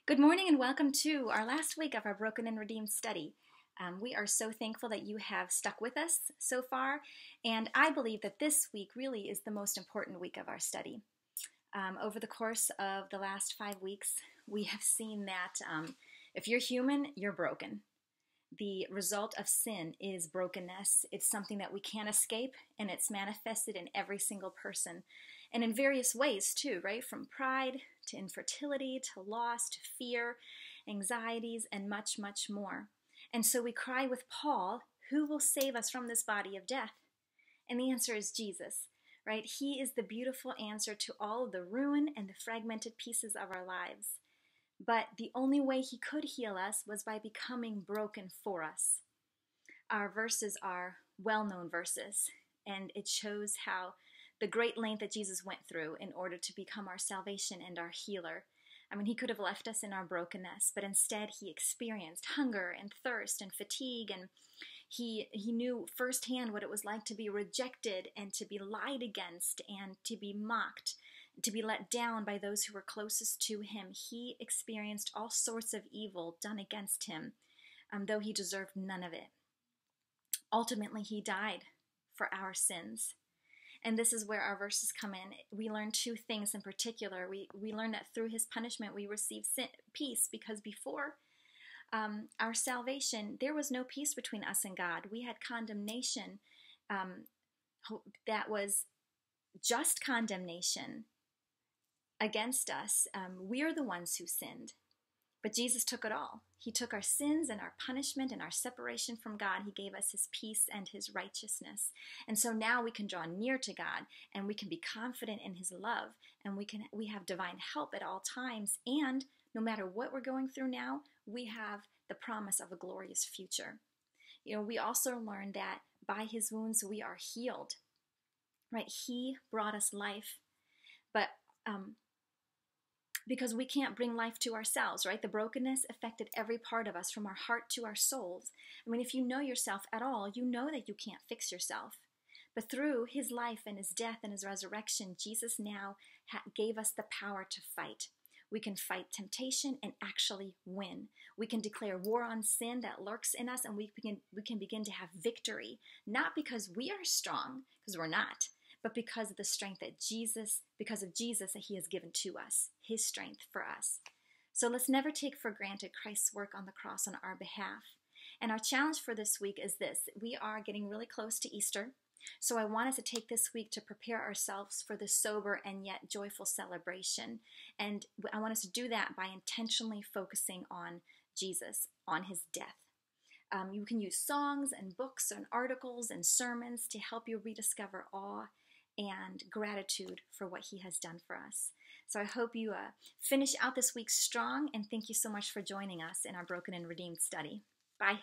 Good morning and welcome to our last week of our Broken and Redeemed study. We are so thankful that you have stuck with us so far, and I believe that this week really is the most important week of our study. Over the course of the last 5 weeks, we have seen that if you're human, you're broken. The result of sin is brokenness. It's something that we can't escape, and it's manifested in every single person. And in various ways too, right? From pride to infertility to loss to fear, anxieties, and much, much more. And so we cry with Paul, who will save us from this body of death? And the answer is Jesus, right? He is the beautiful answer to all of the ruin and the fragmented pieces of our lives. But the only way he could heal us was by becoming broken for us. Our verses are well-known verses, and it shows how the great length that Jesus went through in order to become our salvation and our healer. I mean, he could have left us in our brokenness, but instead he experienced hunger and thirst and fatigue, and he knew firsthand what it was like to be rejected and to be lied against and to be mocked, to be let down by those who were closest to him. He experienced all sorts of evil done against him, though he deserved none of it. Ultimately, he died for our sins. And this is where our verses come in. We learn two things in particular. We learn that through his punishment we receive peace, because before our salvation, there was no peace between us and God. We had condemnation that was just condemnation against us. We are the ones who sinned. But Jesus took it all. He took our sins and our punishment and our separation from God. He gave us his peace and his righteousness. And so now we can draw near to God, and we can be confident in his love, and we have divine help at all times. And no matter what we're going through now, we have the promise of a glorious future. We also learn that by his wounds we are healed. Right? He brought us life. But because we can't bring life to ourselves, right? The brokenness affected every part of us, from our heart to our souls. I mean, if you know yourself at all, you know that you can't fix yourself. But through his life and his death and his resurrection, Jesus now gave us the power to fight. We can fight temptation and actually win. We can declare war on sin that lurks in us, and we can begin to have victory, not because we are strong, because we're not, but because of the strength that because of Jesus that he has given to us, his strength for us. So let's never take for granted Christ's work on the cross on our behalf. And our challenge for this week is this. We are getting really close to Easter, so I want us to take this week to prepare ourselves for the sober and yet joyful celebration. And I want us to do that by intentionally focusing on Jesus, on his death. You can use songs and books and articles and sermons to help you rediscover awe and gratitude for what he has done for us. So I hope you finish out this week strong, and thank you so much for joining us in our Broken and Redeemed study. Bye.